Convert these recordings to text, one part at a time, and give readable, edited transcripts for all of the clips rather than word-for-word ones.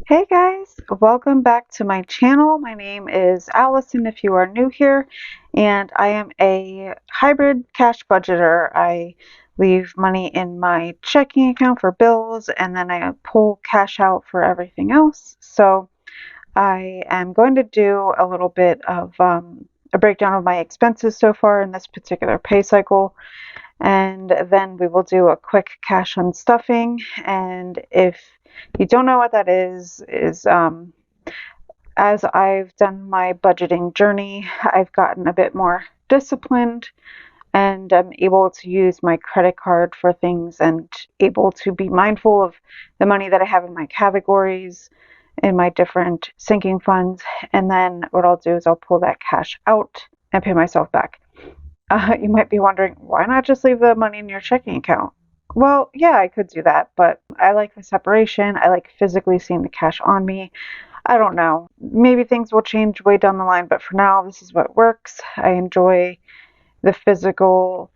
Hey guys, welcome back to my channel. My name is Allison if you are new here, and I am a hybrid cash budgeter. I leave money in my checking account for bills and then I pull cash out for everything else. So I am going to do a little bit of a breakdown of my expenses so far in this particular pay cycle, and then we will do a quick cash unstuffing. And if you don't know what that is as I've done my budgeting journey, I've gotten a bit more disciplined and I'm able to use my credit card for things and able to be mindful of the money that I have in my categories, in my different sinking funds. And then what I'll do is I'll pull that cash out and pay myself back. You might be wondering, why not just leave the money in your checking account? Well, yeah, I could do that, but I like the separation. I like physically seeing the cash on me. I don't know. Maybe things will change way down the line, but for now, this is what works. I enjoy the physical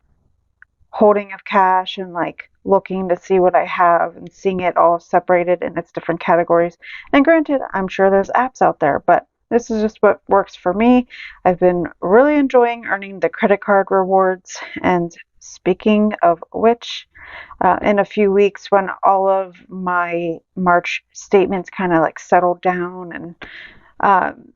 holding of cash and like looking to see what I have and seeing it all separated in its different categories. And granted, I'm sure there's apps out there, but this is just what works for me. I've been really enjoying earning the credit card rewards. And speaking of which, in a few weeks when all of my March statements kind of like settled down, and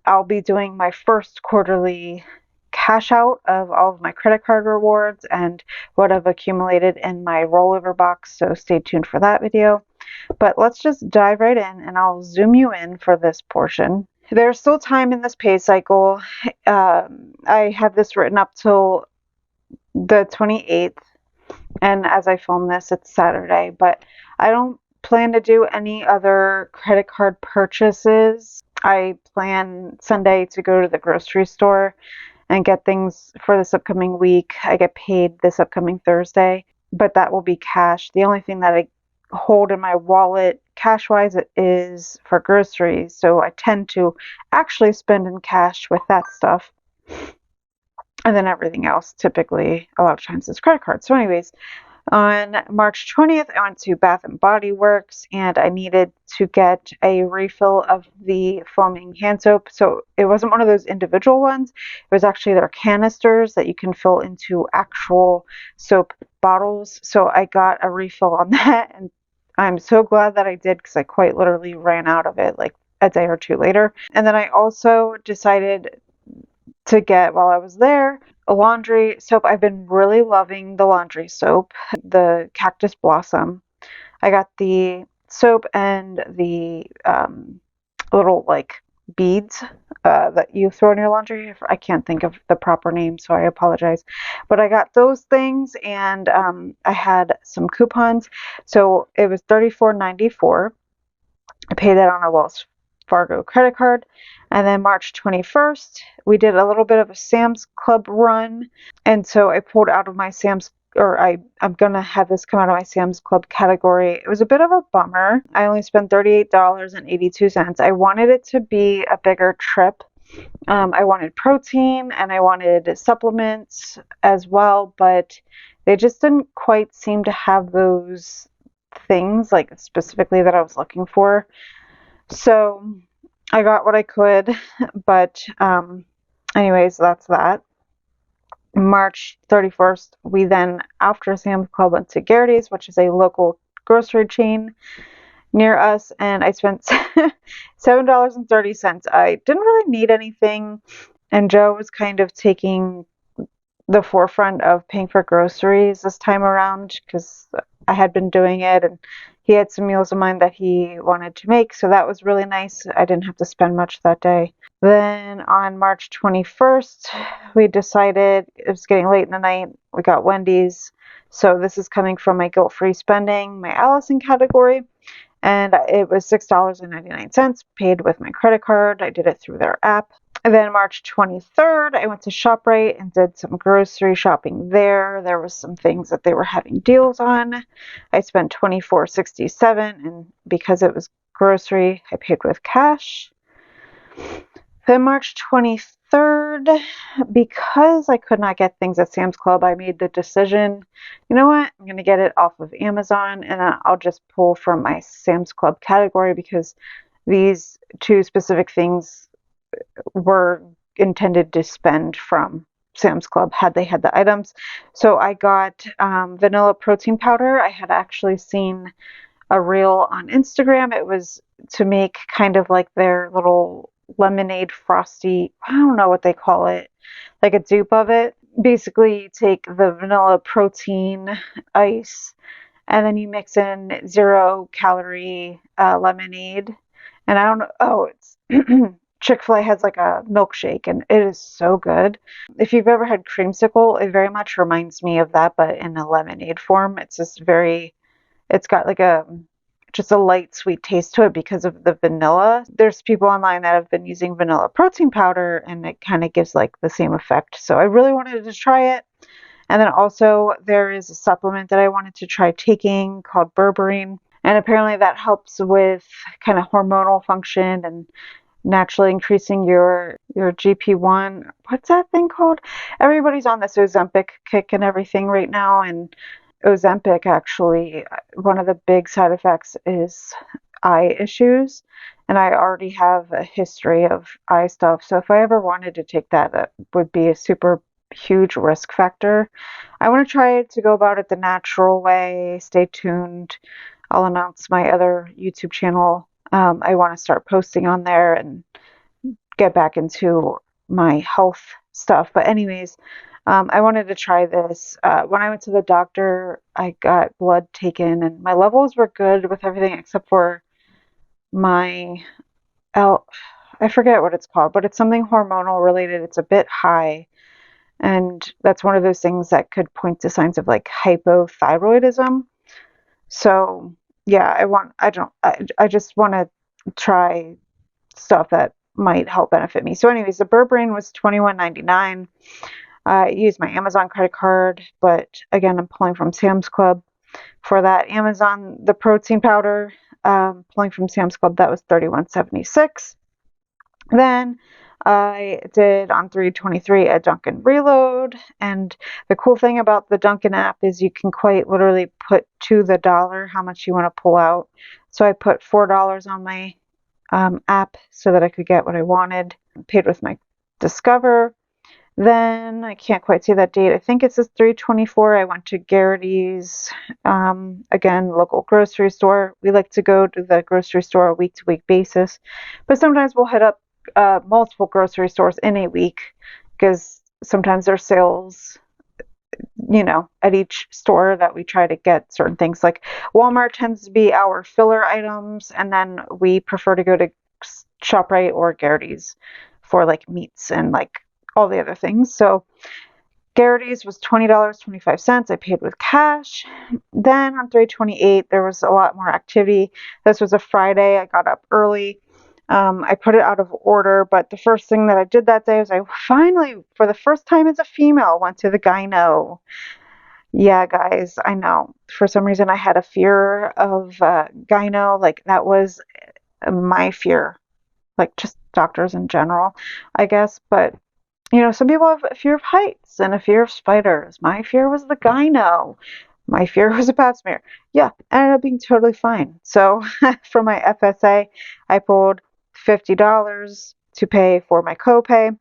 I'll be doing my first quarterly cash out of all of my credit card rewards and what I've accumulated in my rollover box. So stay tuned for that video. But let's just dive right in and I'll zoom you in for this portion. There's still time in this pay cycle. I have this written up till the 28th. And as I film this, it's Saturday, but I don't plan to do any other credit card purchases. I plan Sunday to go to the grocery store and get things for this upcoming week. I get paid this upcoming Thursday, but that will be cash. The only thing that I hold in my wallet cash wise is for groceries. So I tend to actually spend in cash with that stuff. And then everything else typically a lot of times is credit cards. So anyways, on March 20th, I went to Bath and Body Works and I needed to get a refill of the foaming hand soap. So it wasn't one of those individual ones. It was actually their canisters that you can fill into actual soap bottles. So I got a refill on that and I'm so glad that I did because I quite literally ran out of it like a day or two later. And then I also decided to get, while I was there, a laundry soap. I've been really loving the laundry soap, the Cactus Blossom. I got the soap and the little like beads that you throw in your laundry. I can't think of the proper name, so I apologize. But I got those things and I had some coupons. So it was $34.94. I paid that on a Wells Fargo credit card. And then March 21st, we did a little bit of a Sam's Club run. And so I pulled out of my I'm going to have this come out of my Sam's Club category. It was a bit of a bummer. I only spent $38.82. I wanted it to be a bigger trip. I wanted protein and I wanted supplements as well, but they just didn't quite seem to have those things like specifically that I was looking for. So I got what I could, but anyways, that's that. March 31st, we then, after Sam's Club, went to Garrity's, which is a local grocery chain near us, and I spent $7.30. I didn't really need anything, and Joe was kind of taking the forefront of paying for groceries this time around because I had been doing it and he had some meals of mine that he wanted to make, so that was really nice. I didn't have to spend much that day. Then on March 21st, we decided it was getting late in the night. We got Wendy's. So this is coming from my guilt-free spending, my Allison category. And it was $6.99 paid with my credit card. I did it through their app. And then March 23rd, I went to ShopRite and did some grocery shopping there. There was some things that they were having deals on. I spent $24.67, and because it was grocery, I paid with cash. Then March 23rd, because I could not get things at Sam's Club, I made the decision, you know what, I'm going to get it off of Amazon and I'll just pull from my Sam's Club category because these two specific things were intended to spend from Sam's Club had they had the items. So I got vanilla protein powder. I had actually seen a reel on Instagram. It was to make kind of like their little lemonade frosty, I don't know what they call it, like a dupe of it. Basically, you take the vanilla protein ice and then you mix in 0 calorie lemonade. And I don't know, oh, it's Chick-fil-A has like a milkshake and it is so good. If you've ever had creamsicle, it very much reminds me of that, but in a lemonade form. It's just very, it's got like a just a light sweet taste to it because of the vanilla. There's people online that have been using vanilla protein powder and it kind of gives like the same effect. So I really wanted to try it. And then also there is a supplement that I wanted to try taking called berberine. And apparently that helps with kind of hormonal function and naturally increasing your GP1. What's that thing called? Everybody's on this Ozempic kick and everything right now, and Ozempic actually, one of the big side effects is eye issues, and I already have a history of eye stuff. So if I ever wanted to take that, that would be a super huge risk factor. I want to try to go about it the natural way. Stay tuned. I'll announce my other YouTube channel. I want to start posting on there and get back into my health stuff. But anyways, I wanted to try this. When I went to the doctor, I got blood taken, and my levels were good with everything except for my L. I forget what it's called, but it's something hormonal related. It's a bit high, and that's one of those things that could point to signs of like hypothyroidism. So yeah, I just want to try stuff that might help benefit me. So anyways, the berberine was $21.99. I used my Amazon credit card, but again, I'm pulling from Sam's Club for that. Amazon, the protein powder, pulling from Sam's Club, that was $31.76. Then I did on 3/23 a Dunkin' reload, and the cool thing about the Dunkin' app is you can quite literally put to the dollar how much you want to pull out. So I put $4 on my app so that I could get what I wanted. Paid with my Discover. Then I can't quite see that date. I think it says 3/24. I went to Garrity's, again, local grocery store. We like to go to the grocery store on a week-to-week basis, but sometimes we'll hit up multiple grocery stores in a week because sometimes there's sales, at each store that we try to get certain things. Like Walmart tends to be our filler items, and then we prefer to go to ShopRite or Garrity's for like meats and like all the other things. So Garrity's was $20.25. I paid with cash. Then on 3/28, there was a lot more activity. This was a Friday. I got up early. I put it out of order, but the first thing that I did that day was I finally, for the first time as a female, went to the gyno. Yeah, guys, I know. For some reason, I had a fear of gyno. Like, that was my fear, like just doctors in general, I guess. But some people have a fear of heights and a fear of spiders. My fear was the gyno. My fear was a pap smear. Yeah, ended up being totally fine. So for my FSA, I pulled $50 to pay for my copay.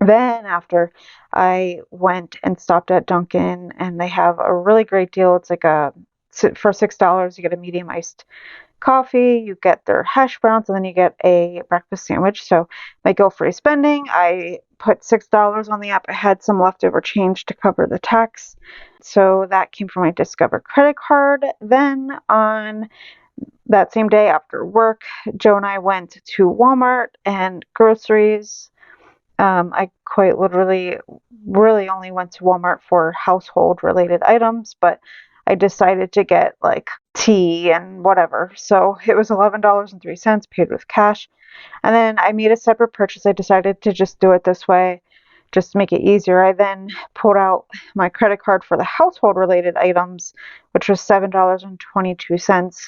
Then after I went and stopped at Dunkin', and they have a really great deal. It's like for $6 you get a medium iced coffee, you get their hash browns, and then you get a breakfast sandwich. So my guilt-free spending, I put $6 on the app. I had some leftover change to cover the tax. So that came from my Discover credit card. Then on that same day after work, Joe and I went to Walmart and groceries. I quite literally really only went to Walmart for household related items, but I decided to get like tea and whatever. So it was $11.03 paid with cash. And then I made a separate purchase. I decided to just do it this way, just to make it easier. I then pulled out my credit card for the household related items, which was $7.22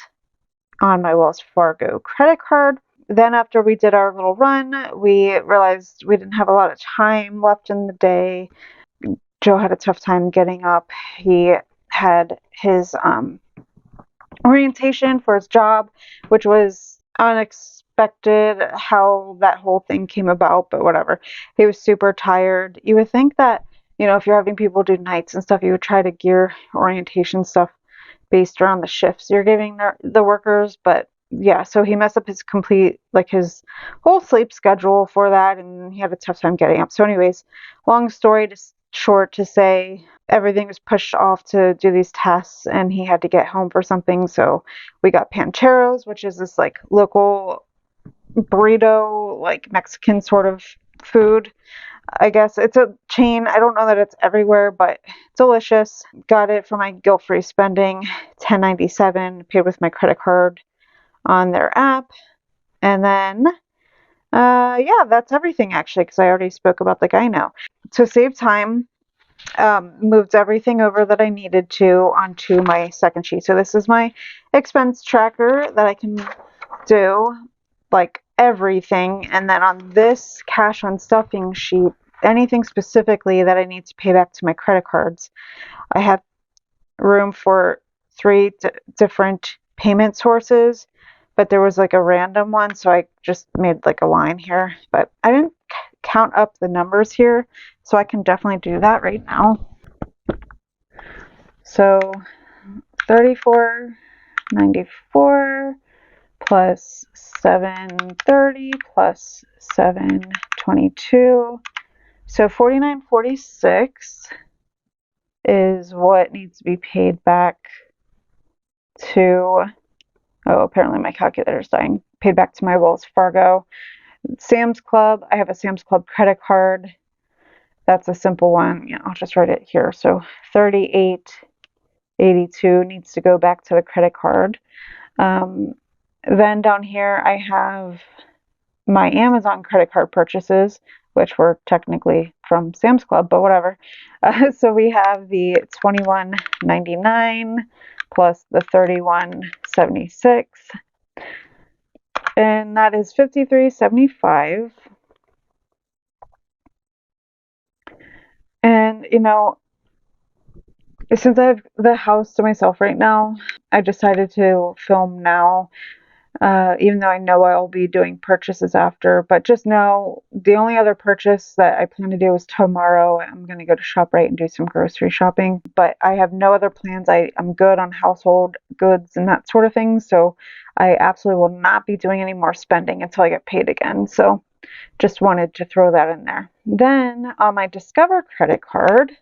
on my Wells Fargo credit card. Then after we did our little run, we realized we didn't have a lot of time left in the day. Joe had a tough time getting up. He had his orientation for his job, which was unexpected how that whole thing came about, but whatever. He was super tired. You would think that, if you're having people do nights and stuff, you would try to gear orientation stuff based around the shifts you're giving the workers. But yeah, so he messed up his whole sleep schedule for that, and he had a tough time getting up. So anyways, long story short to say, everything was pushed off to do these tests, and he had to get home for something. So we got Pancheros, which is this like local burrito, like Mexican sort of food. I guess it's a chain. I don't know that it's everywhere, but delicious. Got it for my guilt-free spending, $10.97, paid with my credit card on their app. And then, yeah, that's everything actually, because I already spoke about the guy now. To save time, moved everything over that I needed to onto my second sheet. So this is my expense tracker that I can do like everything, and then on this cash unstuffing sheet, anything specifically that I need to pay back to my credit cards. I have room for three different payment sources, but there was like a random one, so I just made like a line here, but I didn't count up the numbers here, so I can definitely do that right now. So 34.94 plus 730 plus 722. So 49.46 is what needs to be paid back to, oh, apparently my calculator's dying. Paid back to my Wells Fargo. Sam's Club, I have a Sam's Club credit card. That's a simple one. I'll just write it here. So 38.82 needs to go back to the credit card. Then down here I have my Amazon credit card purchases, which were technically from Sam's Club, but whatever. So we have the $21.99 plus the $31.76, and that is $53.75. And since I have the house to myself right now, I decided to film now. Even though I know I'll be doing purchases after, but just know the only other purchase that I plan to do is tomorrow. I'm going to go to ShopRite and do some grocery shopping, but I have no other plans. I'm good on household goods and that sort of thing, so I absolutely will not be doing any more spending until I get paid again. So just wanted to throw that in there. Then on my Discover credit card,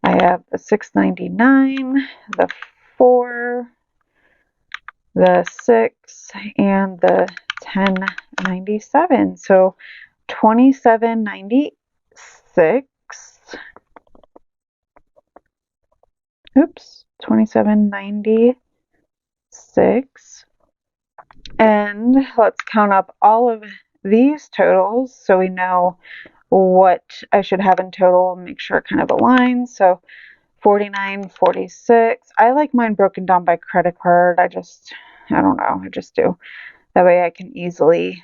I have the $6.99, the $4, the $6, and the $10.97. So $27.96. Oops, $27.96. And let's count up all of these totals so we know what I should have in total and make sure it kind of aligns. So 49.46. I like mine broken down by credit card. I don't know. I just do. That way I can easily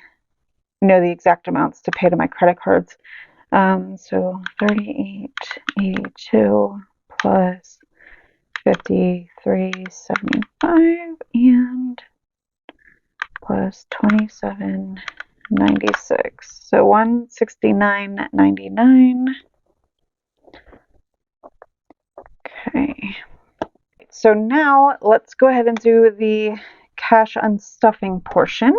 know the exact amounts to pay to my credit cards. So 38.82 plus 53.75 and plus 27.96. So 169.99. Okay. So now let's go ahead and do the cash unstuffing portion.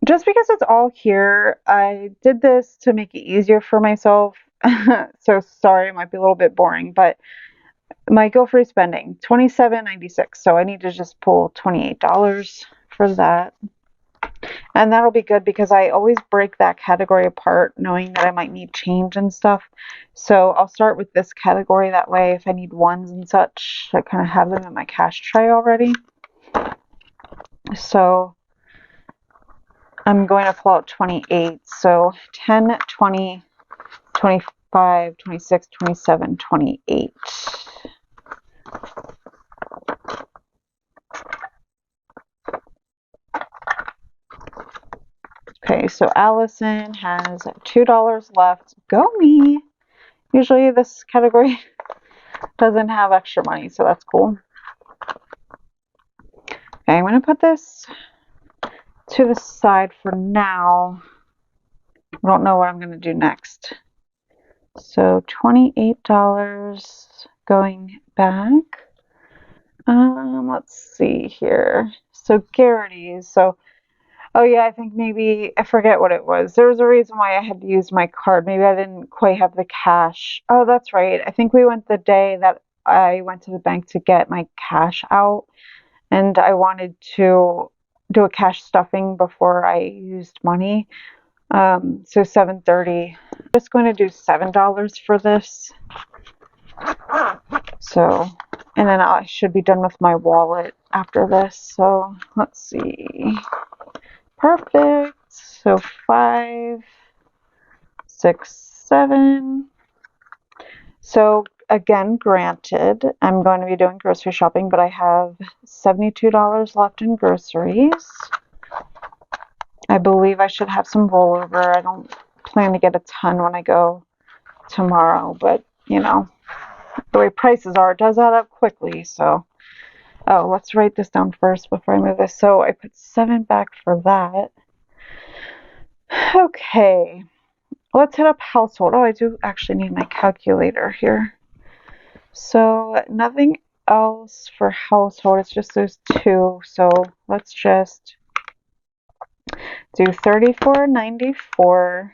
Just because it's all here, I did this to make it easier for myself. So sorry, it might be a little bit boring, but my guilt-free spending, $27.96. So I need to just pull $28 for that. And that'll be good because I always break that category apart knowing that I might need change and stuff. So I'll start with this category. That way if I need ones and such, I kind of have them in my cash tray already. So I'm going to pull out 28. So 10, 20, 25, 26, 27, 28. Okay, so Allison has $2 left. Go me! Usually this category doesn't have extra money, so that's cool. Okay, I'm going to put this to the side for now. I don't know what I'm going to do next. So $28 going back. Let's see here. So Garrity's. So, oh yeah, I think maybe, I forget what it was. There was a reason why I had to use my card. Maybe I didn't quite have the cash. Oh, that's right. I think we went the day that I went to the bank to get my cash out, and I wanted to do a cash stuffing before I used money. So 7:30. I'm just going to do $7 for this. So, and then I should be done with my wallet after this. So let's see. Perfect. So 5, 6, 7. So again, granted, I'm going to be doing grocery shopping, but I have $72 left in groceries. I believe I should have some rollover. I don't plan to get a ton when I go tomorrow, but you know, the way prices are, it does add up quickly. So, oh, let's write this down first before I move this. So I put 7 back for that. Okay, let's hit up household. Oh, I do actually need my calculator here. So nothing else for household. It's just those two. So let's just do $34.94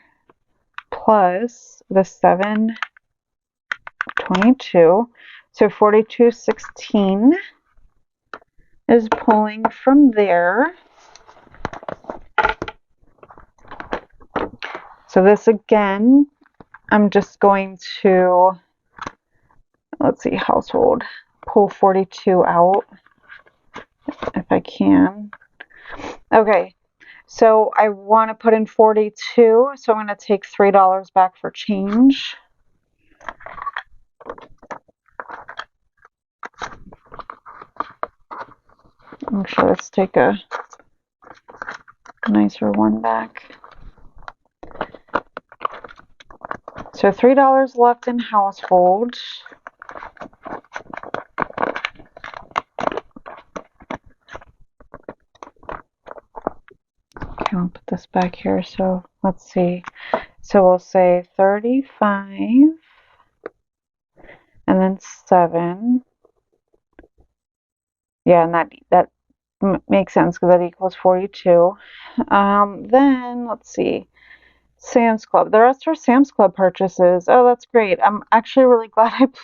plus the $7.22. So $42.16 is pulling from there. So this again, I'm just going to, let's see, household, pull 42 out if I can. Okay, so I want to put in 42, so I'm going to take $3 back for change. Actually, let's take a nicer one back. So $3 left in household. Okay, I'll put this back here. So let's see. So we'll say 35 and then 7. Yeah, and that makes sense because that equals 42. Then let's see. Sam's Club. The rest are Sam's Club purchases. Oh, that's great. I'm actually really glad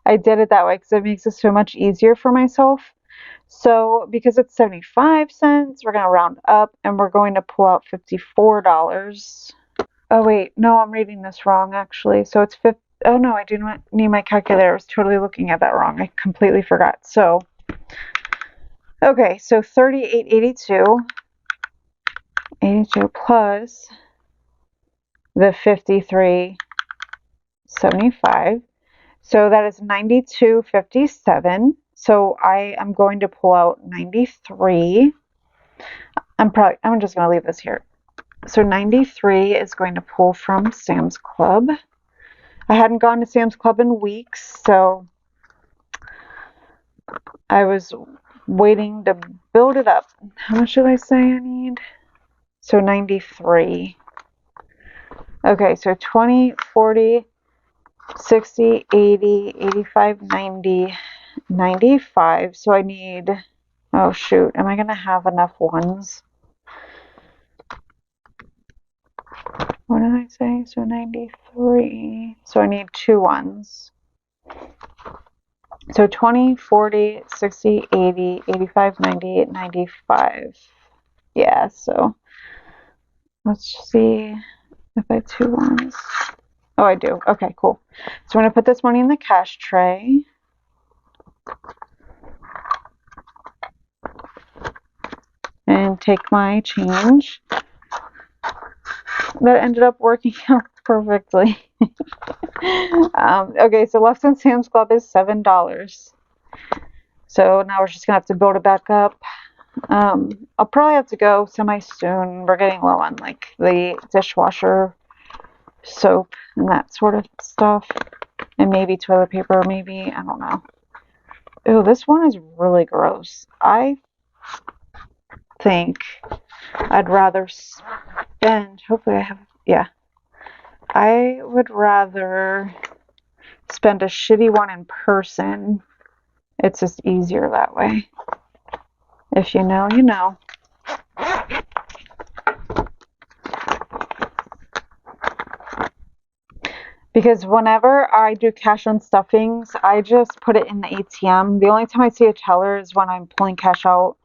I did it that way because it makes it so much easier for myself. So because it's 75 cents, we're going to round up and we're going to pull out $54. Oh, wait. No, I'm reading this wrong, actually. So it's 50. Oh, no, I do not need my calculator. I was totally looking at that wrong. I completely forgot. So, okay. So 38.82 plus the 53.75. So that is 92.57. So I am going to pull out 93. I'm just going to leave this here. So 93 is going to pull from Sam's Club. I hadn't gone to Sam's Club in weeks, so I was waiting to build it up. How much did I say I need? So 93. Okay, so 20, 40, 60, 80, 85, 90, 95. So I need, oh shoot, am I going to have enough ones? What did I say? So 93. So I need 2 ones. So 20, 40, 60, 80, 85, 90, 95. Yeah, so let's see if I have 2 ones. Oh, I do. Okay, cool. So I'm going to put this money in the cash tray. And take my change. That ended up working out perfectly. Okay, so left in Sam's Club is $7. So now we're just going to have to build it back up. I'll probably have to go semi-soon. We're getting low on like the dishwasher soap and that sort of stuff. And maybe toilet paper, maybe. I don't know. Ooh, this one is really gross. I think I'd rather spend, hopefully I have, yeah, I would rather spend a shitty one in person. It's just easier that way. If you know, you know. Because whenever I do cash unstuffings, I just put it in the ATM. The only time I see a teller is when I'm pulling cash out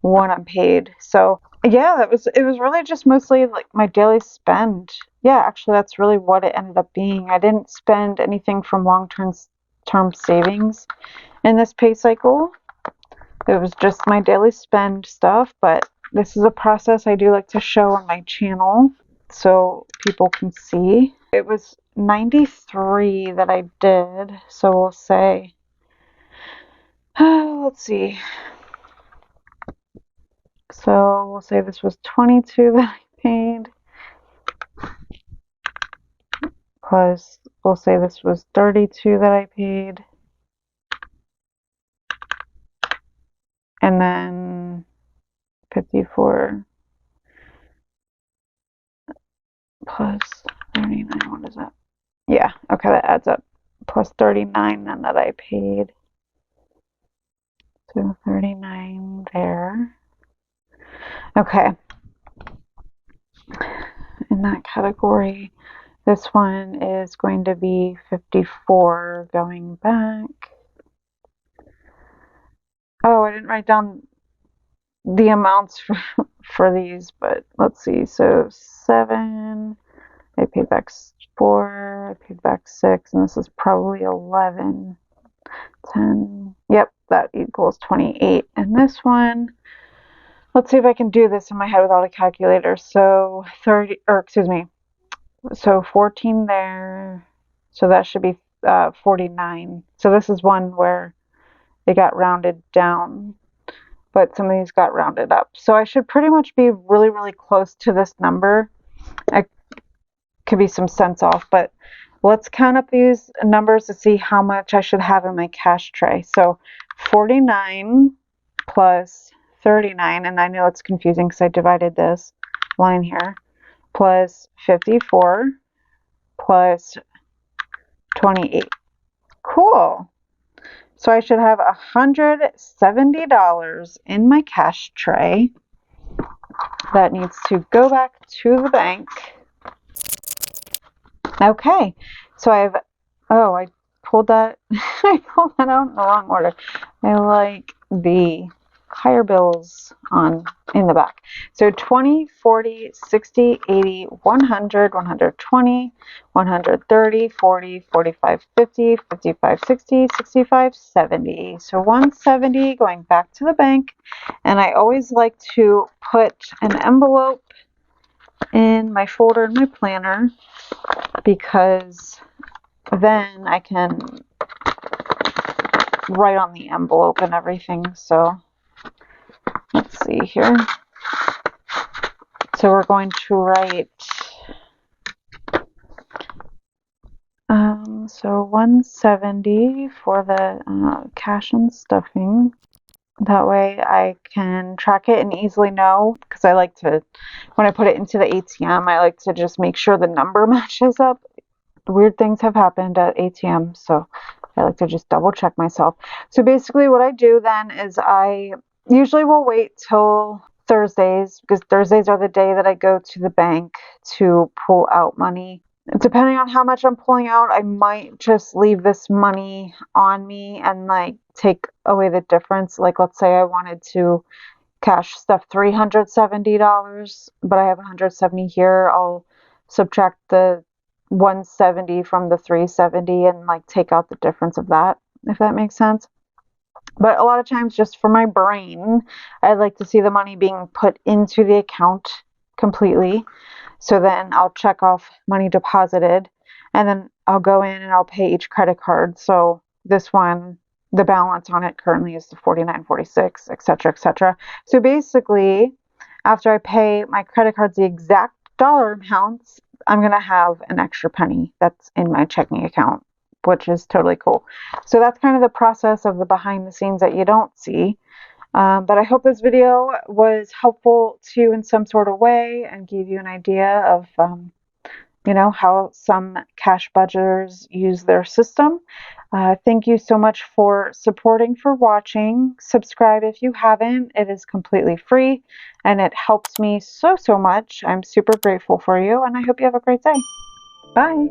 when I'm paid. So yeah, it was really just mostly like my daily spend. Yeah, actually that's really what it ended up being. I didn't spend anything from long-term savings in this pay cycle. It was just my daily spend stuff, but this is a process I do like to show on my channel so people can see. It was 93 that I did, so we'll say, let's see. So we'll say this was 22 that I paid, plus we'll say this was 32 that I paid, and then 54 plus 39, what is that? Yeah, okay, that adds up. Plus 39 then that I paid. So 39 there. Okay. In that category, this one is going to be 54 going back. Oh, I didn't write down the amounts for these, but let's see. So 7, I paid back 4, I paid back 6, and this is probably 11. 10, yep, that equals 28. And this one, let's see if I can do this in my head without a calculator. So 30, or excuse me, so 14 there, so that should be 49. So this is one where it got rounded down, but some of these got rounded up. So I should pretty much be really, really close to this number. I could be some cents off, but let's count up these numbers to see how much I should have in my cash tray. So 49 plus 39, and I know it's confusing because I divided this line here, plus 54 plus 28. Cool. So I should have $170 in my cash tray that needs to go back to the bank. Okay, so I pulled that, I pulled that out in the wrong order. I like the higher bills in the back. So 20, 40, 60, 80, 100, 120, 130, 40, 45, 50, 55, 60, 65, 70. So 170 going back to the bank. And I always like to put an envelope in my folder in my planner, because then I can write on the envelope and everything. So let's see here. So we're going to write so 170 for the cash and stuffing. That way I can track it and easily know, because I like to, when I put it into the ATM, I like to just make sure the number matches up. Weird things have happened at ATM, so I like to just double check myself. So basically what I do then is I usually will wait till Thursdays, because Thursdays are the day that I go to the bank to pull out money. Depending on how much I'm pulling out, I might just leave this money on me and like take away the difference. Like let's say I wanted to cash stuff $370, but I have 170 here. I'll subtract the 170 from the 370 and like take out the difference of that, if that makes sense. But a lot of times, just for my brain, I like to see the money being put into the account completely. So then I'll check off money deposited, and then I'll go in and I'll pay each credit card. So this one, the balance on it currently is the $49.46, etc., etc. So basically, after I pay my credit cards the exact dollar amounts, I'm going to have an extra penny that's in my checking account, which is totally cool. So that's kind of the process of the behind the scenes that you don't see. But I hope this video was helpful to you in some sort of way and gave you an idea of how some cash budgeters use their system. Thank you so much for supporting, for watching. Subscribe if you haven't. It is completely free and it helps me so much. I'm super grateful for you and I hope you have a great day. Bye.